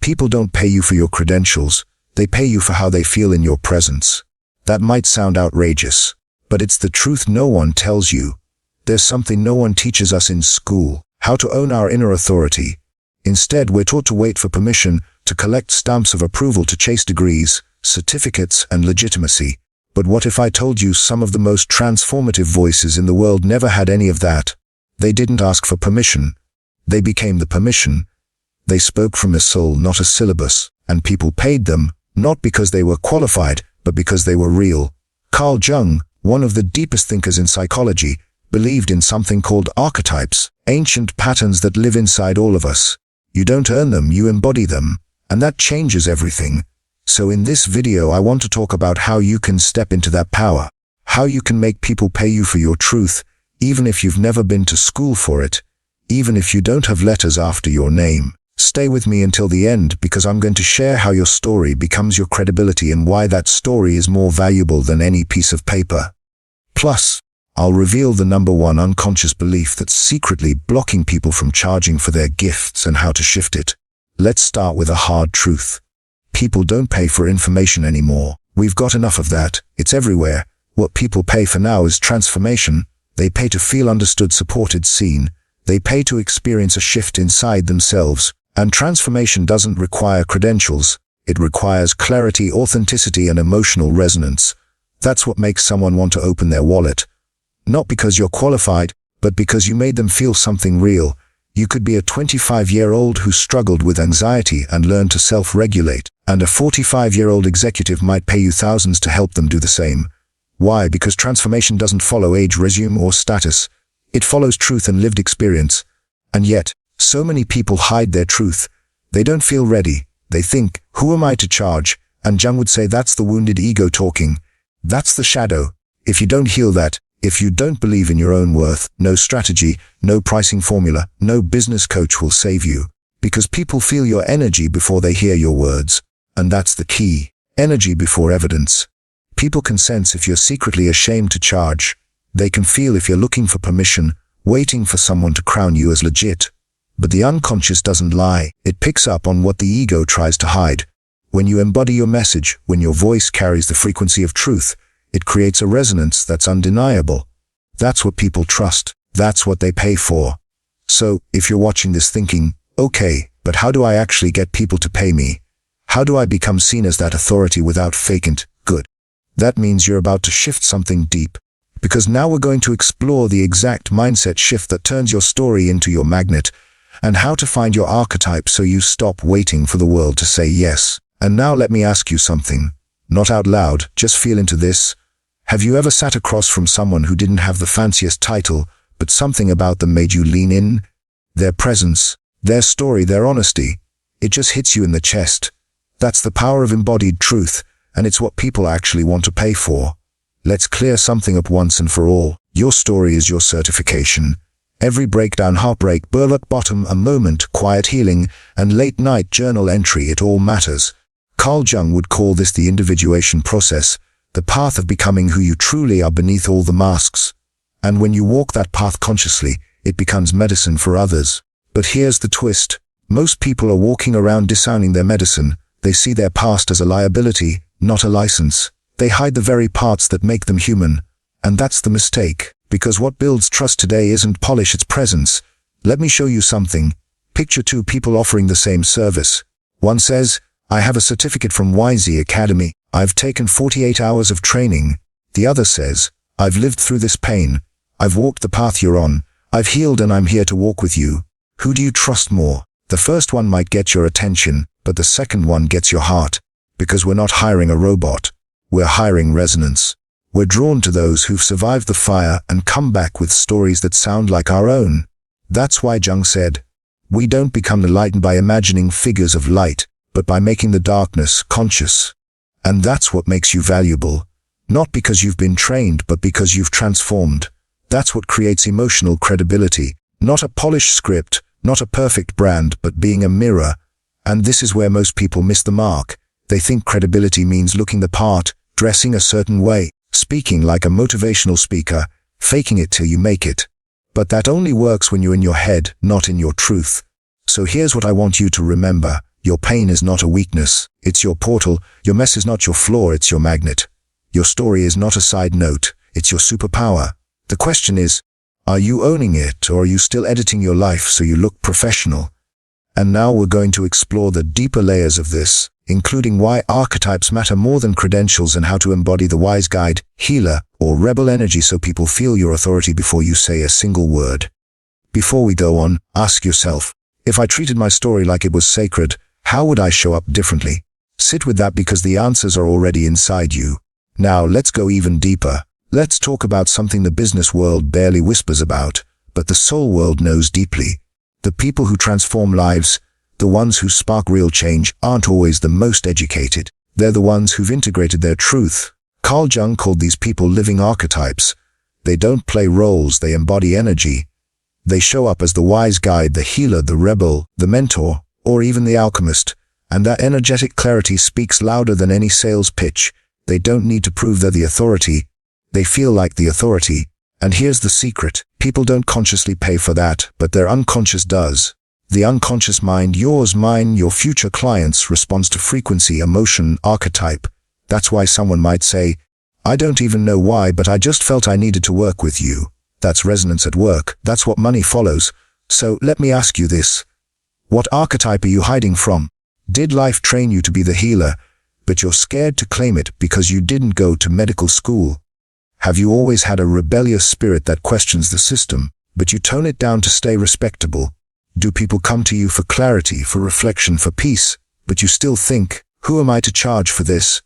People don't pay you for your credentials, they pay you for how they feel in your presence. That might sound outrageous, but it's the truth no one tells you. There's something no one teaches us in school, how to own our inner authority. Instead, we're taught to wait for permission, to collect stamps of approval, to chase degrees, certificates, and legitimacy. But what if I told you some of the most transformative voices in the world never had any of that? They didn't ask for permission. They became the permission. They spoke from a soul, not a syllabus, and people paid them, not because they were qualified, but because they were real. Carl Jung, one of the deepest thinkers in psychology, believed in something called archetypes, ancient patterns that live inside all of us. You don't earn them, you embody them, and that changes everything. So in this video, I want to talk about how you can step into that power, how you can make people pay you for your truth, even if you've never been to school for it, even if you don't have letters after your name. Stay with me until the end, because I'm going to share how your story becomes your credibility and why that story is more valuable than any piece of paper. Plus, I'll reveal the #1 unconscious belief that's secretly blocking people from charging for their gifts and how to shift it. Let's start with a hard truth. People don't pay for information anymore. We've got enough of that. It's everywhere. What people pay for now is transformation. They pay to feel understood, supported, seen. They pay to experience a shift inside themselves. And transformation doesn't require credentials. It requires clarity, authenticity, and emotional resonance. That's what makes someone want to open their wallet. Not because you're qualified, but because you made them feel something real. You could be a 25-year-old who struggled with anxiety and learned to self-regulate, and a 45-year-old executive might pay you thousands to help them do the same. Why? Because transformation doesn't follow age, resume, or status. It follows truth and lived experience. And yet, so many people hide their truth. They don't feel ready. They think, who am I to charge? And Jung would say that's the wounded ego talking. That's the shadow. If you don't heal that, if you don't believe in your own worth, no strategy, no pricing formula, no business coach will save you. Because people feel your energy before they hear your words. And that's the key. Energy before evidence. People can sense if you're secretly ashamed to charge. They can feel if you're looking for permission, waiting for someone to crown you as legit. But the unconscious doesn't lie. It picks up on what the ego tries to hide. When you embody your message, when your voice carries the frequency of truth, it creates a resonance that's undeniable. That's what people trust. That's what they pay for. So, if you're watching this thinking, okay, but how do I actually get people to pay me? How do I become seen as that authority without faking it? Good. That means you're about to shift something deep. Because now we're going to explore the exact mindset shift that turns your story into your magnet, and how to find your archetype so you stop waiting for the world to say yes. And now let me ask you something. Not out loud, just feel into this. Have you ever sat across from someone who didn't have the fanciest title, but something about them made you lean in? Their presence, their story, their honesty. It just hits you in the chest. That's the power of embodied truth, and it's what people actually want to pay for. Let's clear something up once and for all. Your story is your certification. Every breakdown, heartbreak, rock bottom, a moment, quiet healing, and late-night journal entry, it all matters. Carl Jung would call this the individuation process, the path of becoming who you truly are beneath all the masks. And when you walk that path consciously, it becomes medicine for others. But here's the twist. Most people are walking around disowning their medicine. They see their past as a liability, not a license. They hide the very parts that make them human. And that's the mistake. Because what builds trust today isn't polish, it's presence. Let me show you something. Picture two people offering the same service. One says, I have a certificate from YZ Academy. I've taken 48 hours of training. The other says, I've lived through this pain. I've walked the path you're on. I've healed and I'm here to walk with you. Who do you trust more? The first one might get your attention, but the second one gets your heart. Because we're not hiring a robot. We're hiring resonance. We're drawn to those who've survived the fire and come back with stories that sound like our own. That's why Jung said, we don't become enlightened by imagining figures of light, but by making the darkness conscious. And that's what makes you valuable. Not because you've been trained, but because you've transformed. That's what creates emotional credibility. Not a polished script, not a perfect brand, but being a mirror. And this is where most people miss the mark. They think credibility means looking the part, dressing a certain way, speaking like a motivational speaker, faking it till you make it. But that only works when you're in your head, not in your truth. So here's what I want you to remember. Your pain is not a weakness, it's your portal. Your mess is not your flaw, it's your magnet. Your story is not a side note, it's your superpower. The question is, are you owning it, or are you still editing your life so you look professional? And now we're going to explore the deeper layers of this, including why archetypes matter more than credentials and how to embody the wise guide, healer, or rebel energy so people feel your authority before you say a single word. Before we go on, ask yourself, if I treated my story like it was sacred, how would I show up differently? Sit with that because the answers are already inside you. Now let's go even deeper. Let's talk about something the business world barely whispers about, but the soul world knows deeply. The people who transform lives, the ones who spark real change, aren't always the most educated. They're the ones who've integrated their truth. Carl Jung called these people living archetypes. They don't play roles, they embody energy. They show up as the wise guide, the healer, the rebel, the mentor, or even the alchemist. And that energetic clarity speaks louder than any sales pitch. They don't need to prove they're the authority. They feel like the authority. And here's the secret. People don't consciously pay for that, but their unconscious does. The unconscious mind, yours, mine, your future clients, responds to frequency, emotion, archetype. That's why someone might say, I don't even know why, but I just felt I needed to work with you. That's resonance at work. That's what money follows. So let me ask you this. What archetype are you hiding from? Did life train you to be the healer, but you're scared to claim it because you didn't go to medical school? Have you always had a rebellious spirit that questions the system, but you tone it down to stay respectable? Do people come to you for clarity, for reflection, for peace, but you still think, who am I to charge for this?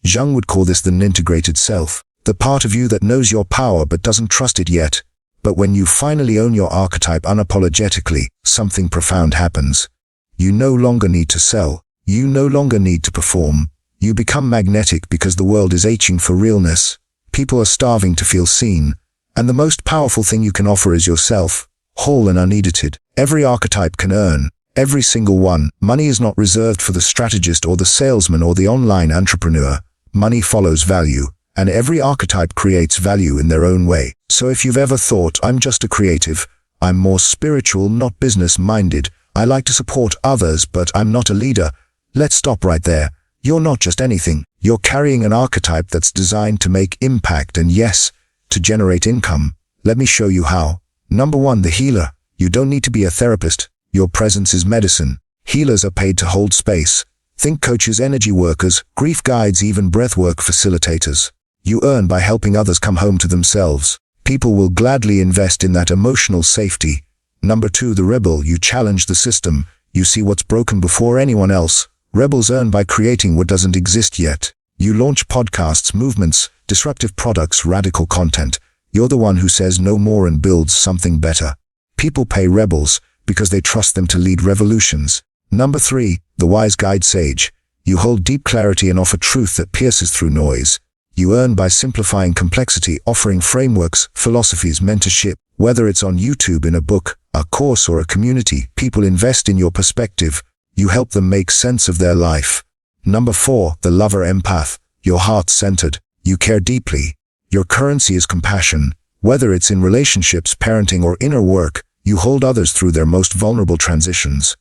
Jung would call this the integrated self, the part of you that knows your power but doesn't trust it yet. But when you finally own your archetype unapologetically, something profound happens. You no longer need to sell. You no longer need to perform. You become magnetic because the world is aching for realness. People are starving to feel seen. And the most powerful thing you can offer is yourself, whole and unedited. Every archetype can earn. Every single one. Money is not reserved for the strategist or the salesman or the online entrepreneur. Money follows value. And every archetype creates value in their own way. So if you've ever thought, I'm just a creative, I'm more spiritual, not business-minded, I like to support others, but I'm not a leader, let's stop right there. You're not just anything. You're carrying an archetype that's designed to make impact and, yes, to generate income. Let me show you how. Number 1, the healer. You don't need to be a therapist. Your presence is medicine. Healers are paid to hold space. Think coaches, energy workers, grief guides, even breathwork facilitators. You earn by helping others come home to themselves. People will gladly invest in that emotional safety. Number 2, the rebel. You challenge the system. You see what's broken before anyone else. Rebels earn by creating what doesn't exist yet. You launch podcasts, movements, disruptive products, radical content. You're the one who says no more and builds something better. People pay rebels because they trust them to lead revolutions. Number 3, the wise guide sage. You hold deep clarity and offer truth that pierces through noise. You earn by simplifying complexity, offering frameworks, philosophies, mentorship. Whether it's on YouTube, in a book, a course, or a community, people invest in your perspective. You help them make sense of their life. Number 4, the lover empath. You're heart-centered. You care deeply. Your currency is compassion. Whether it's in relationships, parenting, or inner work, you hold others through their most vulnerable transitions.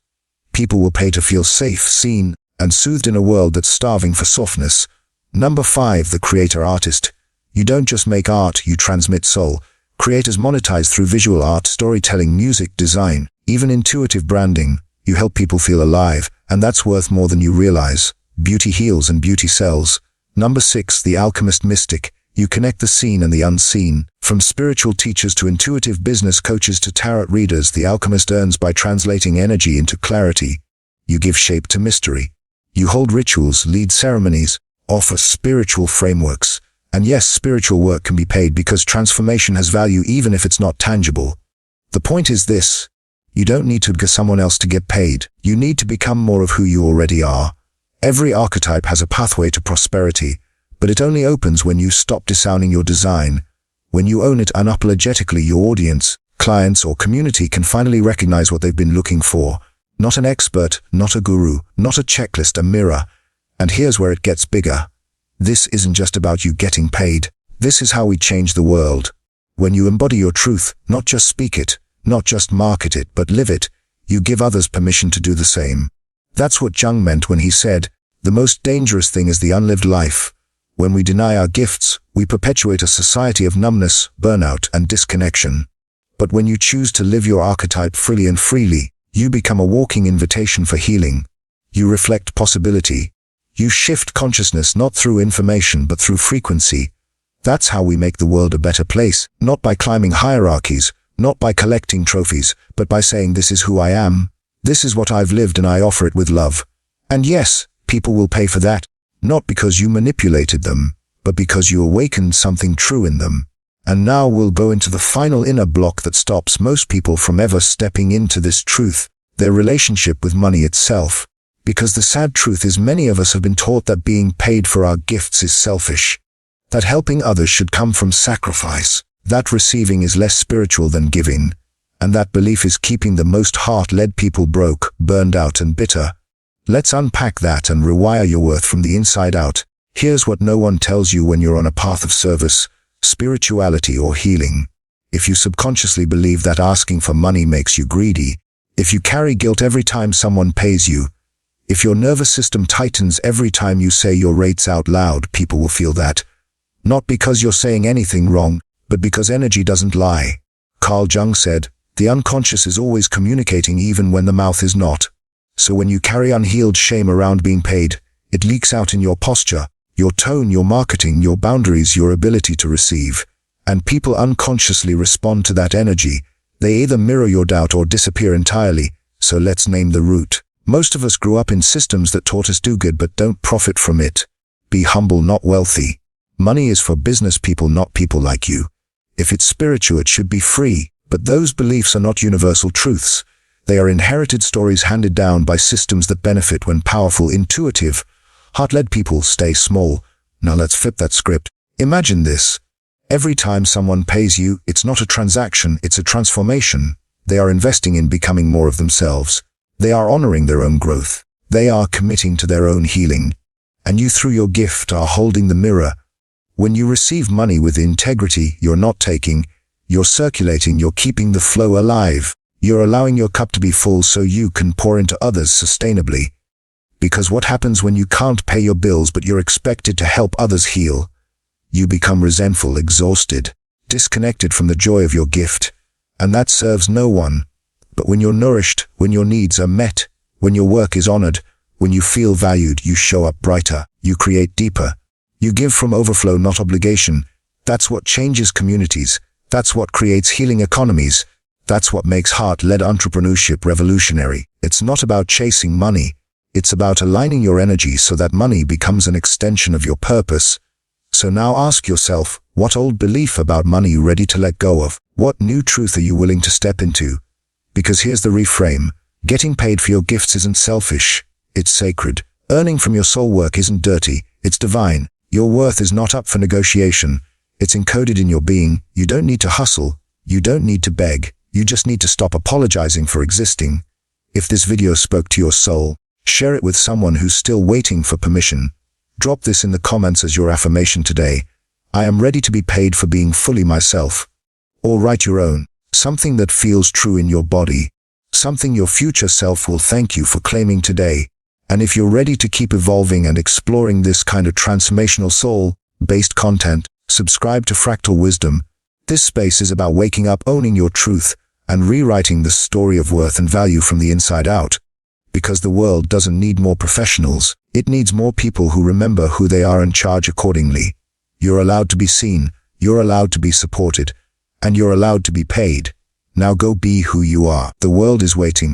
People will pay to feel safe, seen, and soothed in a world that's starving for softness. Number 5, the creator-artist. You don't just make art, you transmit soul. Creators monetize through visual art, storytelling, music, design, even intuitive branding. You help people feel alive, and that's worth more than you realize. Beauty heals and beauty sells. Number 6, the alchemist mystic. You connect the seen and the unseen. From spiritual teachers to intuitive business coaches to tarot readers, the alchemist earns by translating energy into clarity. You give shape to mystery. You hold rituals, lead ceremonies, offer spiritual frameworks. And yes, spiritual work can be paid because transformation has value even if it's not tangible. The point is this. You don't need to be someone else to get paid. You need to become more of who you already are. Every archetype has a pathway to prosperity, but it only opens when you stop disowning your design. When you own it unapologetically, your audience, clients, or community can finally recognize what they've been looking for. Not an expert, not a guru, not a checklist, a mirror. And here's where it gets bigger. This isn't just about you getting paid. This is how we change the world. When you embody your truth, not just speak it, not just market it, but live it, you give others permission to do the same. That's what Jung meant when he said, "The most dangerous thing is the unlived life. When we deny our gifts, we perpetuate a society of numbness, burnout, and disconnection. But when you choose to live your archetype freely, you become a walking invitation for healing. You reflect possibility. You shift consciousness not through information but through frequency. That's how we make the world a better place, not by climbing hierarchies, not by collecting trophies, but by saying, this is who I am. This is what I've lived and I offer it with love. And yes, people will pay for that, not because you manipulated them, but because you awakened something true in them. And now we'll go into the final inner block that stops most people from ever stepping into this truth, their relationship with money itself. Because the sad truth is many of us have been taught that being paid for our gifts is selfish, that helping others should come from sacrifice, that receiving is less spiritual than giving, and that belief is keeping the most heart-led people broke, burned out and bitter. Let's unpack that and rewire your worth from the inside out. Here's what no one tells you when you're on a path of service, spirituality or healing. If you subconsciously believe that asking for money makes you greedy, if you carry guilt every time someone pays you, if your nervous system tightens every time you say your rates out loud, people will feel that. Not because you're saying anything wrong, but because energy doesn't lie. Carl Jung said, the unconscious is always communicating even when the mouth is not. So when you carry unhealed shame around being paid, it leaks out in your posture, your tone, your marketing, your boundaries, your ability to receive. And people unconsciously respond to that energy. They either mirror your doubt or disappear entirely. So let's name the root. Most of us grew up in systems that taught us do good but don't profit from it. Be humble, not wealthy. Money is for business people, not people like you. If it's spiritual, it should be free. But those beliefs are not universal truths. They are inherited stories handed down by systems that benefit when powerful, intuitive, heart-led people stay small. Now let's flip that script. Imagine this. Every time someone pays you, it's not a transaction, it's a transformation. They are investing in becoming more of themselves. They are honoring their own growth. They are committing to their own healing. And you, through your gift, are holding the mirror. When you receive money with integrity, you're not taking, you're circulating, you're keeping the flow alive. You're allowing your cup to be full so you can pour into others sustainably. Because what happens when you can't pay your bills but you're expected to help others heal? You become resentful, exhausted, disconnected from the joy of your gift. And that serves no one. But when you're nourished, when your needs are met, when your work is honored, when you feel valued, you show up brighter, you create deeper. You give from overflow, not obligation. That's what changes communities. That's what creates healing economies. That's what makes heart-led entrepreneurship revolutionary. It's not about chasing money. It's about aligning your energy so that money becomes an extension of your purpose. So now ask yourself, what old belief about money are you ready to let go of? What new truth are you willing to step into? Because here's the reframe. Getting paid for your gifts isn't selfish. It's sacred. Earning from your soul work isn't dirty. It's divine. Your worth is not up for negotiation. It's encoded in your being. You don't need to hustle. You don't need to beg. You just need to stop apologizing for existing. If this video spoke to your soul, share it with someone who's still waiting for permission. Drop this in the comments as your affirmation today. I am ready to be paid for being fully myself. Or write your own. Something that feels true in your body. Something your future self will thank you for claiming today. And if you're ready to keep evolving and exploring this kind of transformational soul-based content, subscribe to Fractal Wisdom. This space is about waking up, owning your truth, and rewriting the story of worth and value from the inside out. Because the world doesn't need more professionals. It needs more people who remember who they are and charge accordingly. You're allowed to be seen. You're allowed to be supported. And you're allowed to be paid. Now go be who you are. The world is waiting.